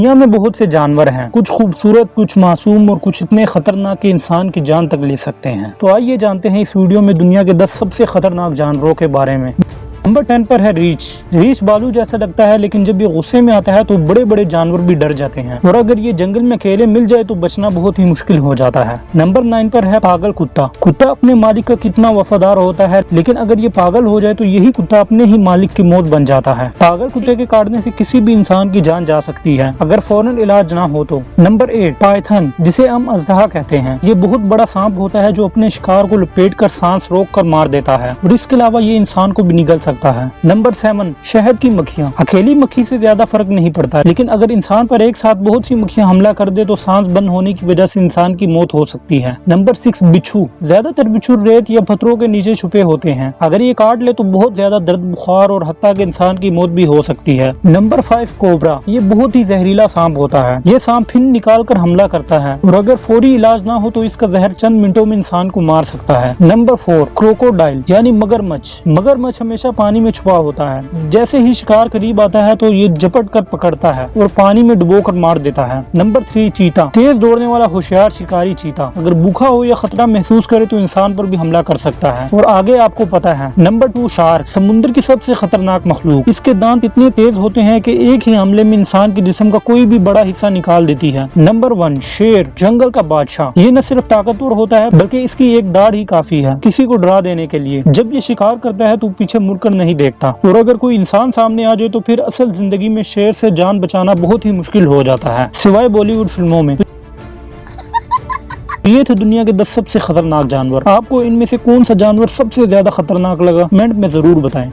दुनिया में बहुत से जानवर हैं, कुछ खूबसूरत, कुछ मासूम और कुछ इतने खतरनाक कि इंसान की जान तक ले सकते हैं। तो आइए जानते हैं इस वीडियो में दुनिया के 10 सबसे खतरनाक जानवरों के बारे में। नंबर 10 पर है रीछ। रीछ बालू जैसा लगता है, लेकिन जब ये गुस्से में आता है तो बड़े बड़े जानवर भी डर जाते हैं और अगर ये जंगल में अकेले मिल जाए तो बचना बहुत ही मुश्किल हो जाता है। नंबर 9 पर है पागल कुत्ता। कुत्ता अपने मालिक का कितना वफादार होता है, लेकिन अगर ये पागल हो जाए तो यही कुत्ता अपने ही मालिक की मौत बन जाता है। पागल कुत्ते के काटने से किसी भी इंसान की जान जा सकती है अगर फौरन इलाज ना हो तो। नंबर 8 पाइथन, जिसे हम अजदहा कहते हैं। ये बहुत बड़ा सांप होता है जो अपने शिकार को लपेट कर सांस रोक कर मार देता है और इसके अलावा ये इंसान को भी निगल सकता है। नंबर 7 शहद की मक्खियाँ। अकेली मक्खी से ज्यादा फर्क नहीं पड़ता, लेकिन अगर इंसान पर एक साथ बहुत सी मक्खियाँ हमला कर दे तो सांस बंद होने की वजह से इंसान की मौत हो सकती है। नंबर 6 बिच्छू। ज्यादातर बिच्छू रेत या पत्थरों के नीचे छुपे होते हैं, अगर ये काट ले तो बहुत ज्यादा दर्द, बुखार और हत्ता के इंसान की मौत भी हो सकती है। Number 5 cobra. ये बहुत ही जहरीला सांप होता है। ये सांप फिन निकाल कर हमला करता है और अगर फौरी इलाज ना हो तो इसका जहर चंद मिनटों में इंसान को मार सकता है। नंबर 4 क्रोकोडाइल यानी मगरमच्छ। मगरमच्छ हमेशा पानी में छुपा होता है, जैसे ही शिकार करीब आता है तो ये झपट कर पकड़ता है और पानी में डुबो कर मार देता है। नंबर 3 चीता। तेज दौड़ने वाला होशियार शिकारी चीता अगर भूखा हो या खतरा महसूस करे तो इंसान पर भी हमला कर सकता है और आगे आपको पता है। Number 2 shark. समुद्र की सबसे खतरनाक मखलूक। इसके दांत इतने तेज होते हैं कि एक ही हमले में इंसान के जिस्म का कोई भी बड़ा हिस्सा निकाल देती है। नंबर 1 शेर, जंगल का बादशाह। ये न सिर्फ ताकतवर होता है बल्कि इसकी एक दाढ़ ही काफी है किसी को डरा देने के लिए। जब ये शिकार करता है तो पीछे मुड़कर नहीं देखता और अगर कोई इंसान सामने आ जाए तो फिर असल जिंदगी में शेर से जान बचाना बहुत ही मुश्किल हो जाता है, सिवाय बॉलीवुड फिल्मों में। ये थे दुनिया के 10 सबसे खतरनाक जानवर। आपको इनमें से कौन सा जानवर सबसे ज्यादा खतरनाक लगा, कमेंट में जरूर बताएं।